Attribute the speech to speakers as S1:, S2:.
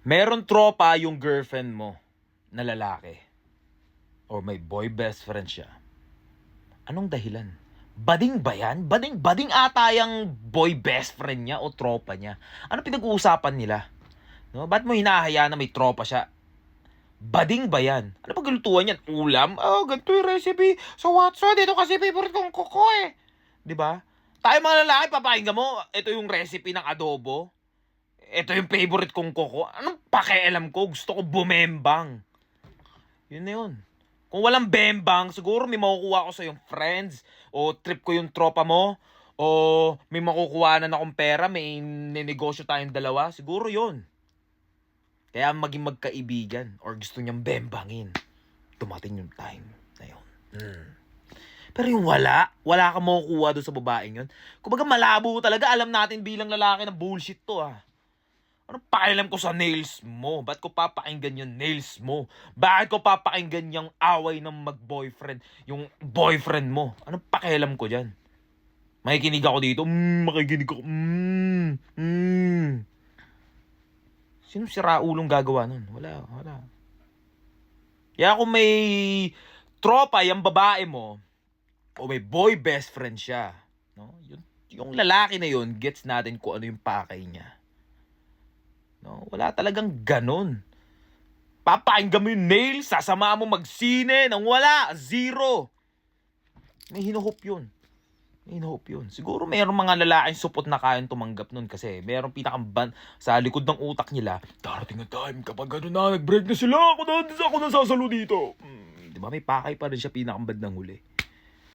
S1: Meron tropa yung girlfriend mo na lalaki. Or may boy best friend siya. Anong dahilan? Bading ba yan? Bading ata yung boy best friend niya o tropa niya. Ano pinag-uusapan nila? No? Ba't mo hinahayaan na may tropa siya? Bading ba yan? Ano paglutuan yan? Ulam? Oh, ganito yung recipe. So Watson, dito kasi favorite kong kuko eh. Diba? Tayo mga lalaki, papakinggan mo, ito yung recipe ng adobo. Ito yung favorite kong kuko. Anong pakialam ko? Gusto ko bumembang. Yun na yun. Kung walang bembang, siguro may makukuha ko sa yung friends, o trip ko yung tropa mo, o may makukuha na akong pera, may ninegosyo tayong dalawa, siguro yun. Kaya maging magkaibigan, or gusto niyang bembangin, dumating yung time na yun. Pero yung wala kang makukuha doon sa babaeng yun. Kumbaga malabo talaga, alam natin bilang lalaki na bullshit to ah. Anong pakialam ko sa nails mo? Ba't ko papakinggan yung nails mo? Bakit ko papakinggan yung away ng mag-boyfriend, yung boyfriend mo? Anong pakialam ko dyan? Makikinig ako dito? Makikinig ako. Sino siraulong gagawa nun? Wala. Kaya kung may tropa yung babae mo, o may boy best friend siya, no? Yung lalaki na yun, gets natin kung ano yung pakay niya. No, wala talagang ganun. Papakinggan mo yung nails, sasama mo magsine, nang wala, zero. May hinuhop yun. Siguro mayroong mga lalaking supot na kayang tumanggap nun kasi mayroong pinakang sa likod ng utak nila, darating na time kapag gano'n na, nag-break na sila, ako na sasalo dito. Diba, may pakay pa rin siya pinakang bandang huli.